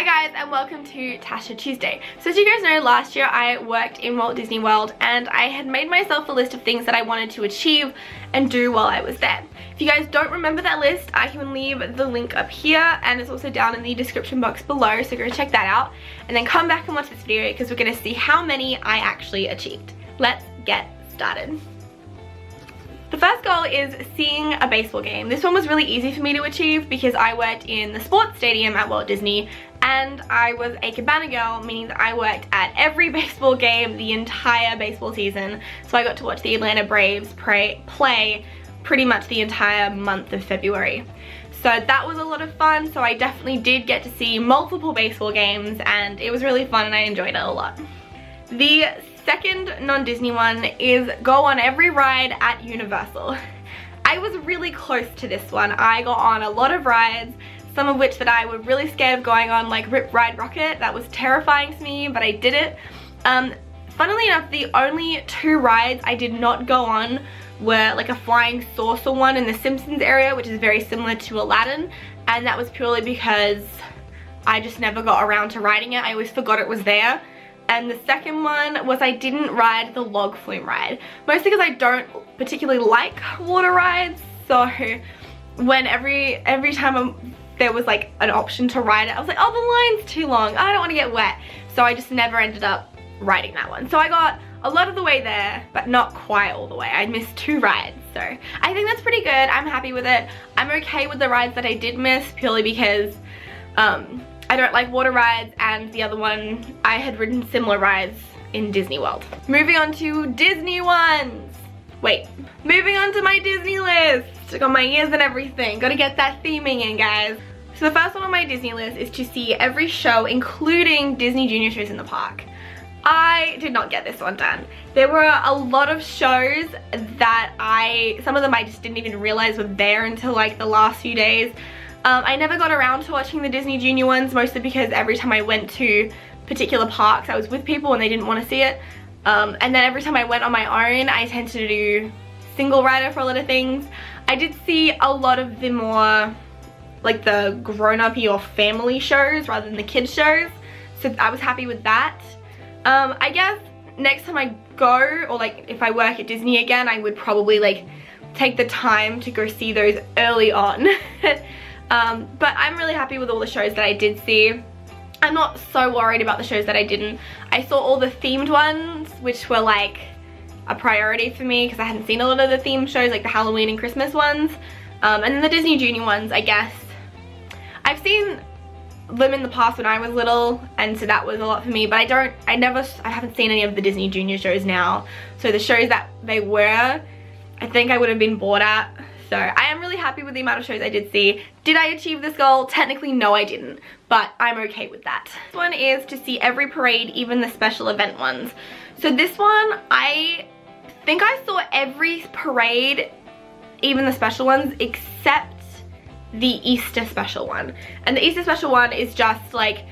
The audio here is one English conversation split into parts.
Hi guys and welcome to Tasha Tuesday. So as you guys know, last year I worked in Walt Disney World and I had made myself a list of things that I wanted to achieve and do while I was there. If you guys don't remember that list, I can leave the link up here and it's also down in the description box below, so go check that out and then come back and watch this video because we're going to see how many I actually achieved. Let's get started. The first goal is seeing a baseball game. This one was really easy for me to achieve because I worked in the sports stadium at Walt Disney and I was a cabana girl, meaning that I worked at every baseball game the entire baseball season. So I got to watch the Atlanta Braves play pretty much the entire month of February. So that was a lot of fun. So I definitely did get to see multiple baseball games and it was really fun and I enjoyed it a lot. The second non-Disney one is go on every ride at Universal. I was really close to this one. I got on a lot of rides, some of which that I was really scared of going on, like Rip Ride Rocket. That was terrifying to me, but I did it. Funnily enough, the only two rides I did not go on were like a flying saucer one in the Simpsons area, which is very similar to Aladdin, and that was purely because I just never got around to riding it. I always forgot it was there. And the second one was I didn't ride the log flume ride, mostly because I don't particularly like water rides. So when every time there was like an option to ride it, I was like, oh, the line's too long, I don't want to get wet. So I just never ended up riding that one. So I got a lot of the way there, but not quite all the way. I missed two rides, so I think that's pretty good. I'm happy with it. I'm okay with the rides that I did miss, purely because I don't like water rides, and the other one, I had ridden similar rides in Disney World. Moving on to Disney ones. Wait, moving on to my Disney list. I got my ears and everything. Gotta get that theming in, guys. So the first one on my Disney list is to see every show, including Disney Junior shows in the park. I did not get this one done. There were a lot of shows that some of them I just didn't even realize were there until like the last few days. I never got around to watching the Disney Junior ones, mostly because every time I went to particular parks, I was with people and they didn't want to see it. And then every time I went on my own, I tended to do single rider for a lot of things. I did see a lot of the more, like the grown-up-y or family shows rather than the kids shows. So I was happy with that. I guess next time I go, or like if I work at Disney again, I would probably like take the time to go see those early on. But I'm really happy with all the shows that I did see. I'm not so worried about the shows that I didn't. I saw all the themed ones, which were like a priority for me because I hadn't seen a lot of the themed shows, like the Halloween and Christmas ones. And then the Disney Junior ones, I guess. I've seen them in the past when I was little, and so that was a lot for me, but I haven't seen any of the Disney Junior shows now. So the shows that they were, I think I would have been bored at. So I am really happy with the amount of shows I did see. Did I achieve this goal? Technically, no, I didn't, but I'm okay with that. This one is to see every parade, even the special event ones. So this one, I think I saw every parade, even the special ones, except the Easter special one. And the Easter special one is just like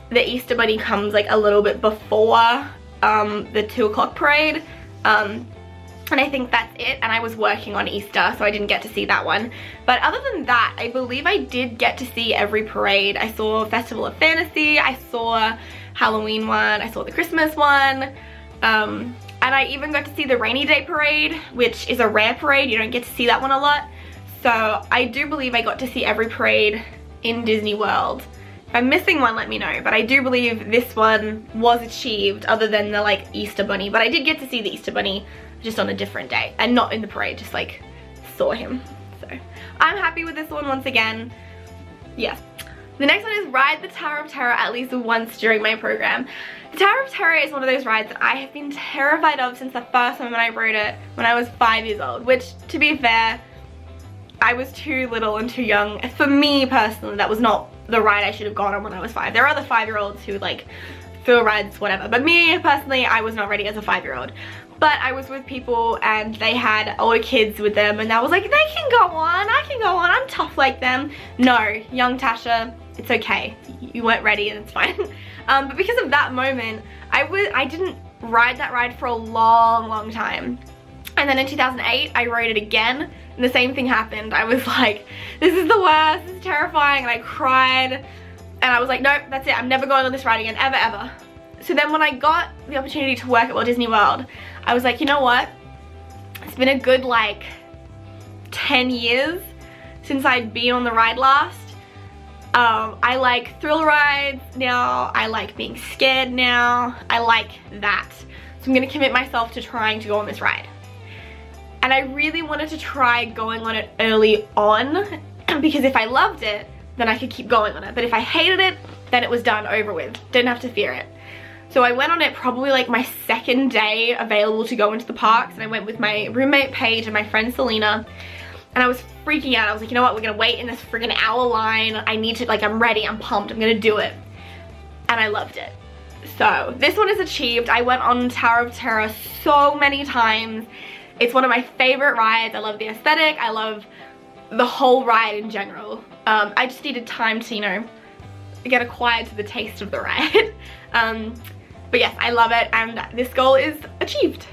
the Easter Bunny comes like a little bit before the 2 o'clock parade. And I think that's it, and I was working on Easter, so I didn't get to see that one. But other than that, I believe I did get to see every parade. I saw Festival of Fantasy, I saw Halloween one, I saw the Christmas one, and I even got to see the Rainy Day Parade, which is a rare parade. You don't get to see that one a lot. So I do believe I got to see every parade in Disney World. If I'm missing one, let me know, but I do believe this one was achieved other than the like Easter Bunny. But I did get to see the Easter Bunny just on a different day and not in the parade, just like saw him. So I'm happy with this one once again. Yes. The next one is ride the Tower of Terror at least once during my program. The Tower of Terror is one of those rides that I have been terrified of since the first time when I rode it when I was 5 years old, which, to be fair, I was too little and too young. For me personally, that was not the ride I should have gone on when I was 5. There are other 5-year-olds who like thrill rides, whatever, but me personally, I was not ready as a 5-year-old. But I was with people and they had older kids with them and I was like, they can go on, I can go on, I'm tough like them. No, young Tasha, it's okay. You weren't ready and it's fine. But because of that moment, I didn't ride that ride for a long time. And then in 2008, I rode it again and the same thing happened. I was like, this is the worst, this is terrifying, and I cried. And I was like, nope, that's it. I'm never going on this ride again, ever, ever. So then when I got the opportunity to work at Walt Disney World, I was like, you know what? It's been a good like 10 years since I'd been on the ride last. I like thrill rides now. I like being scared now. I like that. So I'm gonna commit myself to trying to go on this ride. And I really wanted to try going on it early on because if I loved it, then I could keep going on it. But if I hated it, then it was done, over with. Didn't have to fear it. So I went on it probably like my second day available to go into the parks, and I went with my roommate Paige and my friend Selena, and I was freaking out. I was like, you know what, we're gonna wait in this friggin' hour line. I need to, like, I'm ready, I'm pumped, I'm gonna do it. And I loved it. So this one is achieved. I went on Tower of Terror so many times. It's one of my favorite rides. I love the aesthetic. I love the whole ride in general. I just needed time to, you know, get acquired to the taste of the ride. But yes, I love it, and this goal is achieved.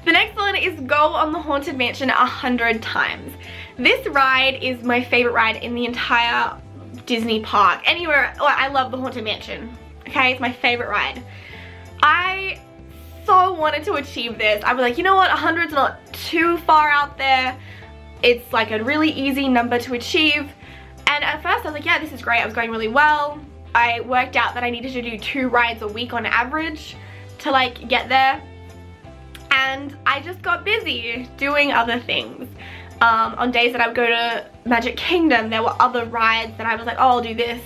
The next one is go on the Haunted Mansion 100 times. This ride is my favorite ride in the entire Disney park. Anywhere, well, I love the Haunted Mansion. Okay, it's my favorite ride. I so wanted to achieve this. I was like, you know what, 100's not too far out there. It's like a really easy number to achieve. And at first I was like, yeah, this is great. I was going really well. I worked out that I needed to do 2 rides a week on average to like get there. And I just got busy doing other things. On days that I would go to Magic Kingdom, there were other rides that I was like, oh, I'll do this,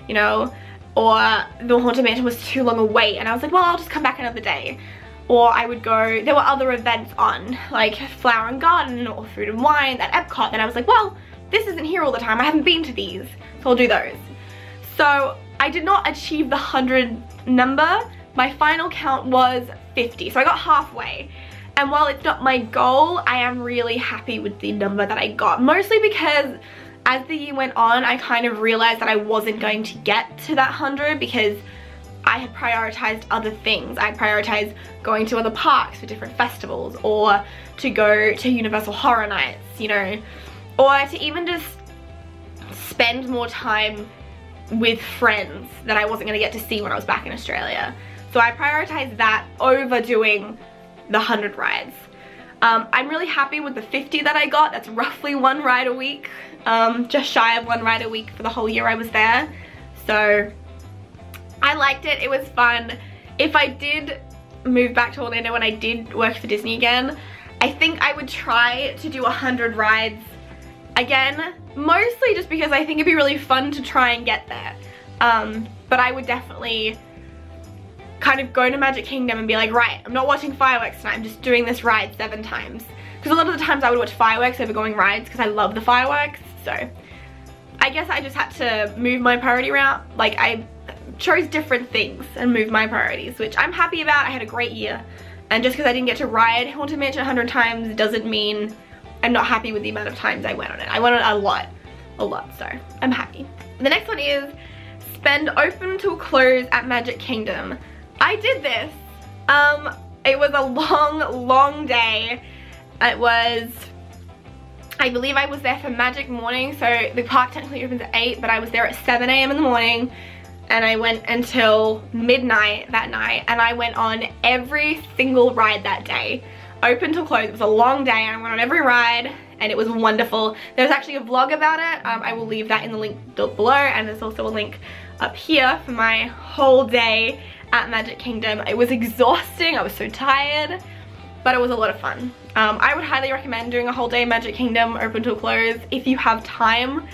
you know, or the Haunted Mansion was too long a wait, and I was like, well, I'll just come back another day. Or I would go, there were other events on, like Flower and Garden or Food and Wine at Epcot, and I was like, well, this isn't here all the time, I haven't been to these, so I'll do those. So I did not achieve the 100 number. My final count was 50, so I got halfway. And while it's not my goal, I am really happy with the number that I got. Mostly because as the year went on, I kind of realized that I wasn't going to get to that 100 because I had prioritized other things. I prioritized going to other parks for different festivals, or to go to Universal Horror Nights, you know, or to even just spend more time with friends that I wasn't going to get to see when I was back in Australia. So I prioritized that over doing the 100 rides. I'm really happy with the 50 that I got. That's roughly 1 ride a week, just shy of 1 ride a week for the whole year I was there. So I liked it, it was fun. If I did move back to Orlando and I did work for Disney again, I think I would try to do 100 rides again, mostly just because I think it'd be really fun to try and get there. But I would definitely kind of go to Magic Kingdom and be like, right, I'm not watching fireworks tonight, I'm just doing this ride 7 times. Because a lot of the times I would watch fireworks over going rides because I love the fireworks. So I guess I just had to move my priority route. Like, I chose different things and moved my priorities, which I'm happy about. I had a great year. And just because I didn't get to ride Haunted Mansion 100 times doesn't mean I'm not happy with the amount of times I went on it. I went on it a lot, so I'm happy. The next one is spend open till close at Magic Kingdom. I did this. It was a long day. It was, I believe I was there for Magic Morning, so the park technically opens at 8, but I was there at 7 AM in the morning, and I went until midnight that night, and I went on every single ride that day. Open till close. It was a long day. I went on every ride, and it was wonderful. There's actually a vlog about it. I will leave that in the link below, and there's also a link up here for my whole day at Magic Kingdom. It was exhausting. I was so tired, but it was a lot of fun. I would highly recommend doing a whole day Magic Kingdom open till close if you have time.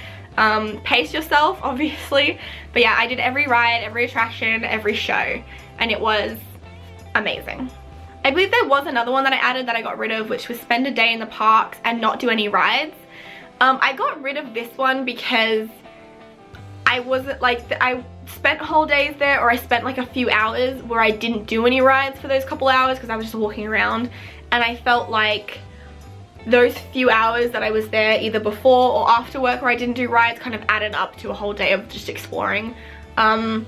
Pace yourself, obviously, but yeah, I did every ride, every attraction, every show, and it was amazing. I believe there was another one that I added that I got rid of, which was spend a day in the parks and not do any rides. I got rid of this one because I wasn't like, I spent whole days there, or I spent like a few hours where I didn't do any rides for those couple hours because I was just walking around, and I felt like those few hours that I was there either before or after work where I didn't do rides kind of added up to a whole day of just exploring. And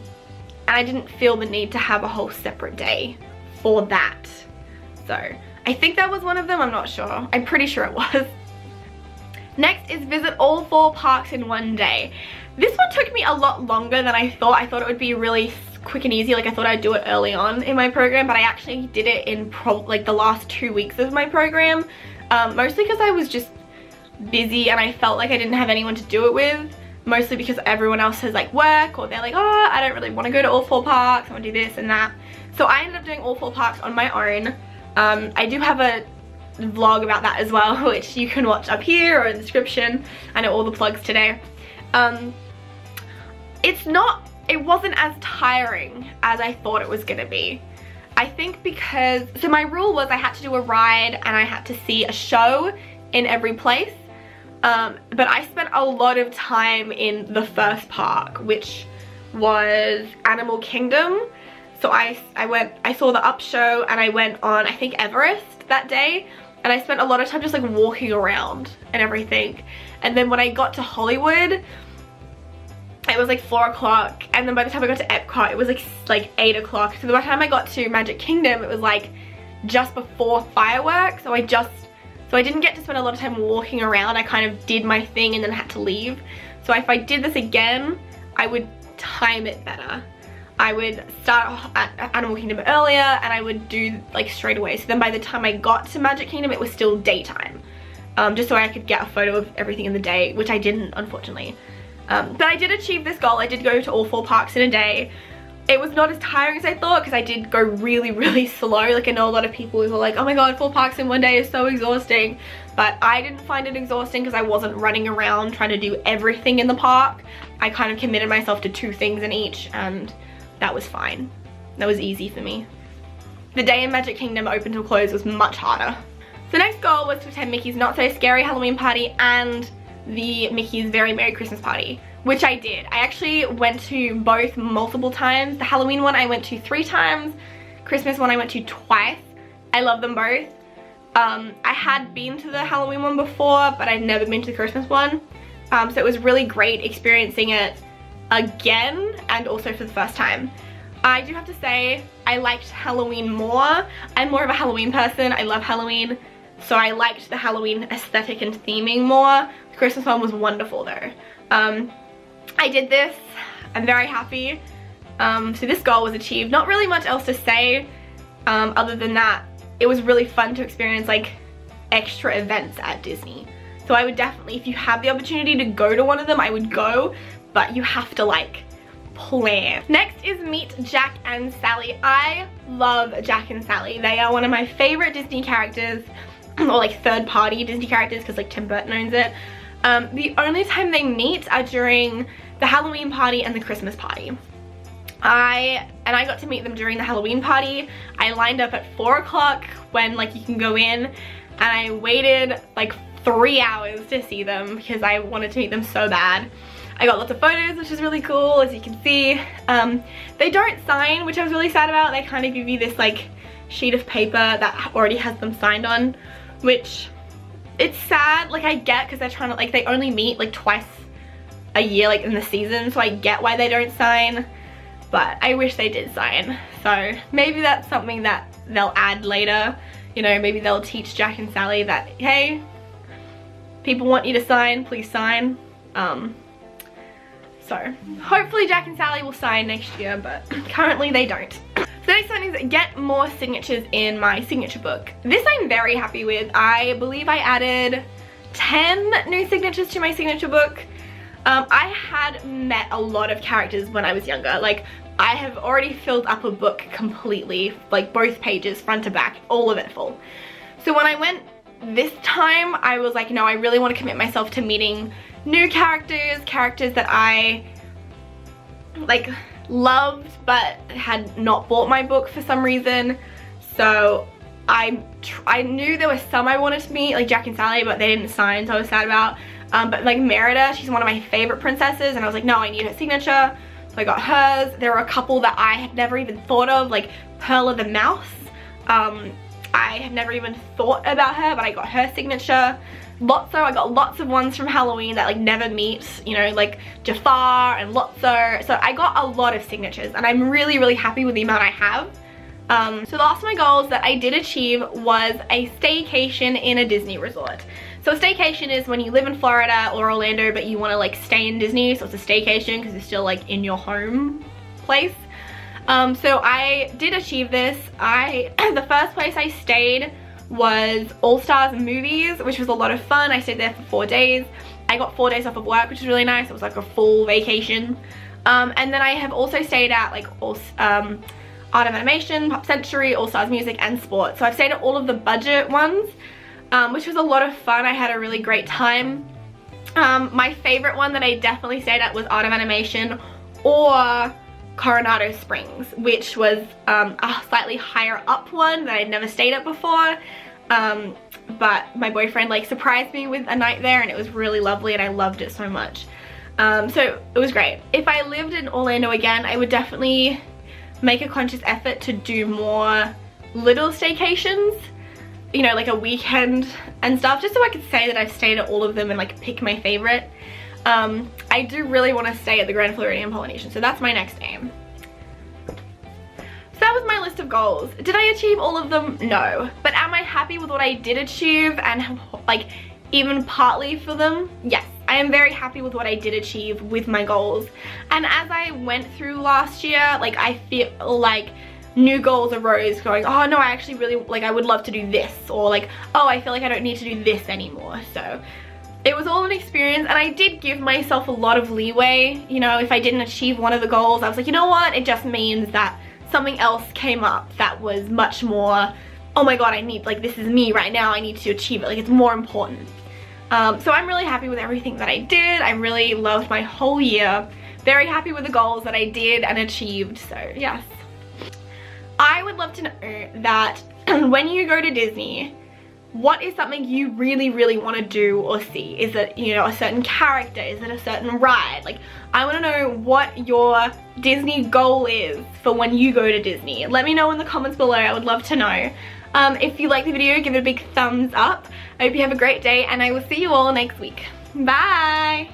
I didn't feel the need to have a whole separate day for that. So I think that was one of them, I'm not sure. I'm pretty sure it was. Next is visit all 4 parks in one day. This one took me a lot longer than I thought. I thought it would be really quick and easy. Like I thought I'd do it early on in my program, but I actually did it in like the last 2 weeks of my program. Mostly because I was just busy and I felt like I didn't have anyone to do it with. Mostly because everyone else has like work, or they're like, oh, I don't really want to go to all 4 parks. I want to do this and that. So I ended up doing all 4 parks on my own. I do have a vlog about that as well, which you can watch up here or in the description. I know all the plugs today. It wasn't as tiring as I thought it was gonna be. I think because, so my rule was I had to do a ride and I had to see a show in every place. But I spent a lot of time in the first park, which was Animal Kingdom. So I saw the Up show and I went on, I think, Everest that day. And I spent a lot of time just like walking around and everything. And then when I got to Hollywood, it was like 4 o'clock. And then by the time I got to Epcot, it was like 8 o'clock. So by the time I got to Magic Kingdom, it was like just before fireworks. So I didn't get to spend a lot of time walking around. I kind of did my thing and then had to leave. So if I did this again, I would time it better. I would start at Animal Kingdom earlier and I would do like straight away. So then by the time I got to Magic Kingdom, it was still daytime. Just so I could get a photo of everything in the day, which I didn't, unfortunately. But I did achieve this goal. I did go to all 4 parks in a day. It was not as tiring as I thought because I did go really, really slow. Like I know a lot of people who are like, oh my god, 4 parks in one day is so exhausting. But I didn't find it exhausting because I wasn't running around trying to do everything in the park. I kind of committed myself to 2 things in each and that was fine. That was easy for me. The day in Magic Kingdom open till close was much harder. The next goal was to attend Mickey's Not So Scary Halloween Party and the Mickey's Very Merry Christmas Party, which I did. I actually went to both multiple times. The Halloween one I went to 3 times. Christmas one I went to twice. I love them both. I had been to the Halloween one before, but I'd never been to the Christmas one. So it was really great experiencing it again and also for the first time. I do have to say I liked Halloween more. I'm more of a Halloween person. I love Halloween. So I liked the Halloween aesthetic and theming more. The Christmas one was wonderful though. I did this. I'm very happy. So this goal was achieved. Not really much else to say other than that. It was really fun to experience like extra events at Disney. So I would definitely, if you have the opportunity to go to one of them, I would go. But you have to like plan. Next is meet Jack and Sally. I love Jack and Sally. They are one of my favorite Disney characters, or like third party Disney characters because like Tim Burton owns it. The only time they meet are during the Halloween party and the Christmas party. I got to meet them during the Halloween party. I lined up at 4 o'clock when like you can go in, and I waited like 3 hours to see them because I wanted to meet them so bad. I got lots of photos, which is really cool, as you can see. They don't sign, which I was really sad about. They kind of give you this like sheet of paper that already has them signed on, which it's sad. Like I get, because they're trying to, like, they only meet like twice a year like in the season, so I get why they don't sign, but I wish they did sign. So maybe that's something that they'll add later. You know, maybe they'll teach Jack and Sally that, hey, people want you to sign, please sign. So hopefully Jack and Sally will sign next year, but currently they don't. So the next one is get more signatures in my signature book. This I'm very happy with. I believe I added 10 new signatures to my signature book. I had met a lot of characters when I was younger. Like I have already filled up a book completely, like both pages, front to back, all of it full. So when I went this time, I was like, no, I really want to commit myself to meeting new characters that I like loved but had not bought my book for some reason. So I knew there were some I wanted to meet, like Jack and Sally, but they didn't sign, so I was sad about. But like Merida, she's one of my favorite princesses, and I was like, no, I need her signature. So I got hers. There were a couple that I had never even thought of, like Perla the Mouse. I had never even thought about her, but I got her signature. Lotso, I got lots of ones from Halloween that like never meet, you know, like Jafar and Lotso. So I got a lot of signatures, and I'm really, really happy with the amount I have. So the last of my goals that I did achieve was a staycation in a Disney resort. So a staycation is when you live in Florida or Orlando but you want to like stay in Disney, so it's a staycation because you're still like in your home place. So I did achieve this. The first place I stayed was All Stars Movies, which was a lot of fun. I stayed there for 4 days. I got 4 days off of work, which was really nice. It was like a full vacation. And then I have also stayed at like Art of Animation, Pop Century, All Stars Music, and Sports. So I've stayed at all of the budget ones, which was a lot of fun. I had a really great time. My favorite one that I definitely stayed at was Art of Animation or Coronado Springs, which was a slightly higher up one that I'd never stayed at before. But my boyfriend like surprised me with a night there and it was really lovely and I loved it so much. So it was great. If I lived in Orlando again, I would definitely make a conscious effort to do more little staycations, you know, like a weekend and stuff, just so I could say that I've stayed at all of them and like pick my favorite. I do really want to stay at the Grand Floridian Polynesian, so that's my next aim. So that was my list of goals. Did I achieve all of them? No. But am I happy with what I did achieve and like even partly for them? Yes. I am very happy with what I did achieve with my goals. And as I went through last year, like I feel like new goals arose going, oh no, I actually really, like I would love to do this, or like, oh, I feel like I don't need to do this anymore. So it was all an experience and I did give myself a lot of leeway. You know, if I didn't achieve one of the goals, I was like, you know what, it just means that something else came up that was much more, oh my god, I need, like this is me right now, I need to achieve it, like it's more important. So I'm really happy with everything that I did. I really loved my whole year. Very happy with the goals that I did and achieved, so yes. I would love to know that when you go to Disney, what is something you really, really want to do or see? Is it, you know, a certain character? Is it a certain ride? Like, I want to know what your Disney goal is for when you go to Disney. Let me know in the comments below. I would love to know. If you like the video, give it a big thumbs up. I hope you have a great day and I will see you all next week. Bye!